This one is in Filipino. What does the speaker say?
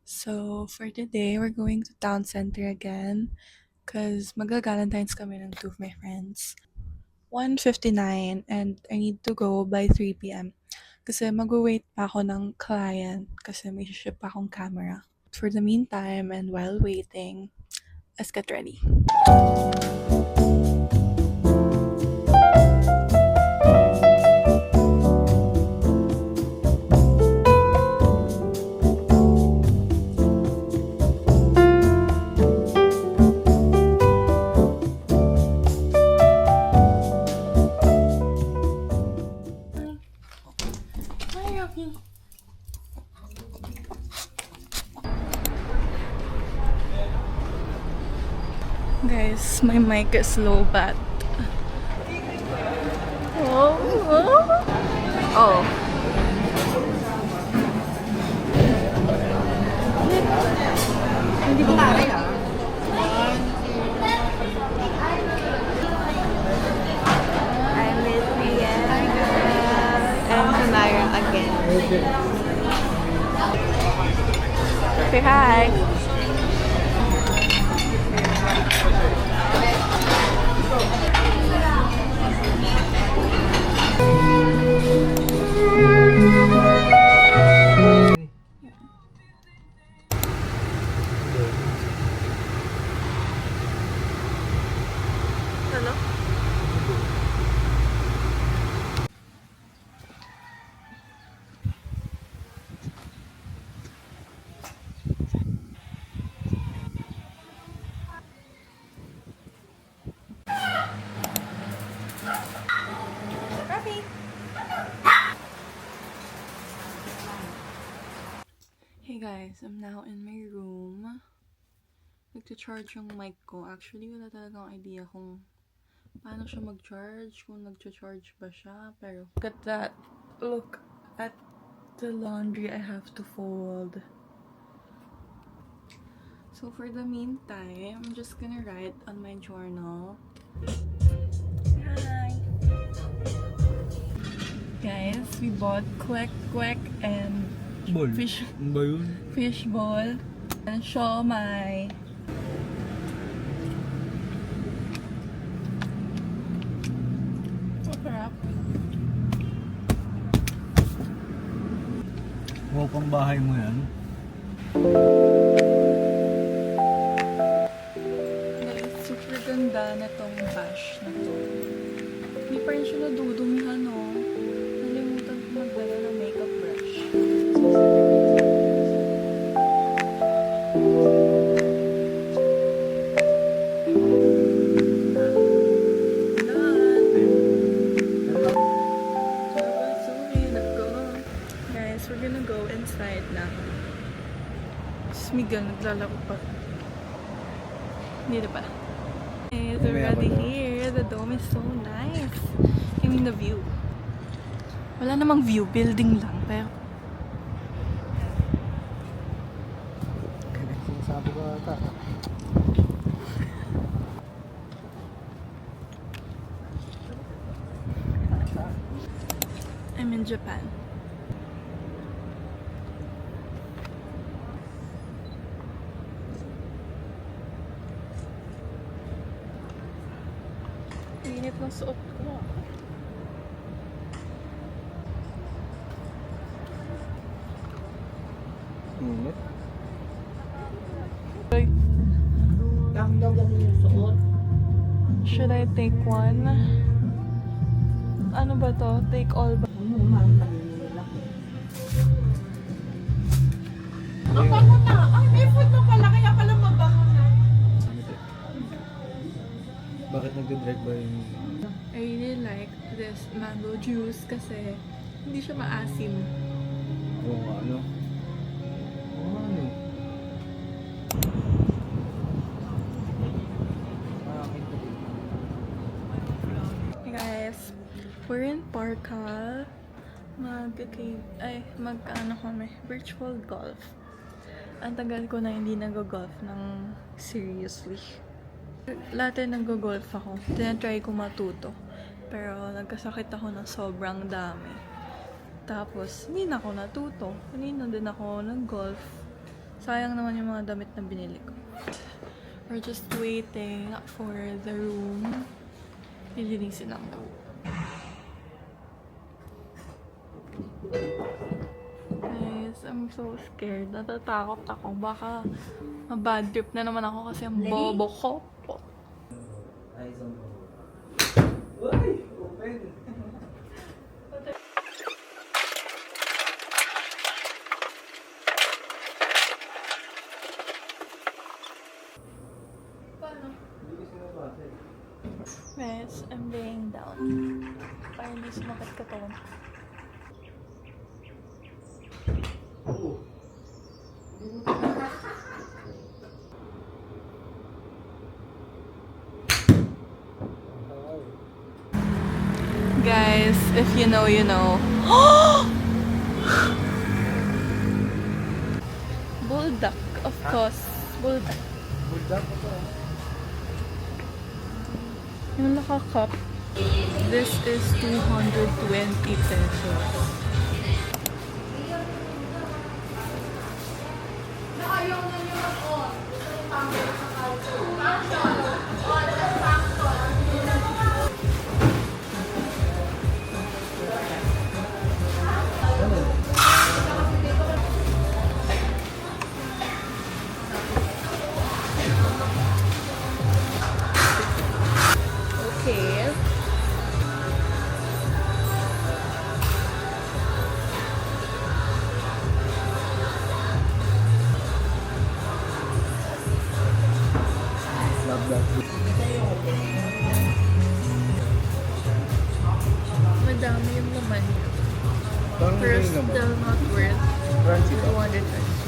So, for today, we're going to town center again because mag-Valentine's kami ng two of my friends. 1:59 and I need to go by 3 p.m. Kasi mag-wait pa ako ng client kasi may ship pa akong camera. For the meantime and while waiting, let's get ready. Guys, my mic is low bat. Oh. Hindi ko kaya. I'm with Rihanna and Samara again. Say hi. Ano? Hey guys, I'm now in my room. Nagcha-charge yung mic ko. Actually, wala talagang idea kung paano siya mag-charge, kung nagcha-charge ba siya. Pero, look at that. Look at the laundry I have to fold. So, for the meantime, I'm just gonna write on my journal. Hi! Guys, we bought kwek and Ball? fish Ano ba yun? ball and siomai. Masarap. Wow, pang bahay mo yan. Guys, super ganda na tong bash na to. Hindi pa rin siya nadudumihan, no? Nalimutan ko magdala ng makeup brush. Guys, we're gonna go inside na. Si Miguel naglalaro pa. Hindi na pala. Guys, we're already here. The dome is so nice. I mean, the view. Wala namang view, building lang. Pero, Sinasabi ko ata. I'm in Japan. Init ng suot ko. Init. Should I take one? Ano ba to? Take all ba? Ang bango na! Ay, may food na pala, kaya pala mabango na. Bakit nagdadrive ba yung... I really like this mango juice kasi hindi siya maasim. Oo nga, ano? Oo, ano? Hey guys, we're in Parkal. Mag-ano kami, virtual golf. Ang tagal ko na hindi nag-golf ng seriously. Lahat nag-golf ako. Tinatry ko matuto. Pero nagkasakit ako ng sobrang dami. Tapos, hindi na ako natuto. Kanina din ako nag-golf Sayang naman yung mga damit na binili ko. We're just waiting for the room. Lilinisin ang room. Guys, I'm so scared. Natatakot ako. Baka ma-bad trip na naman ako kasi ang bobo ko. Uy! Open! Hindi kasi nabasa eh. Guys, I'm laying down. Para hindi sumakit katawan. Oo. Guys, if you know, you know. Bulldog, of course. Bulldog. Bulldog ko to. Yung naka-cup, this is 220 pesos. Okay. Love that. Madami yung laman niya. Parang Pero ganyan naman. still not worth Crunchy ba? 200 pesos.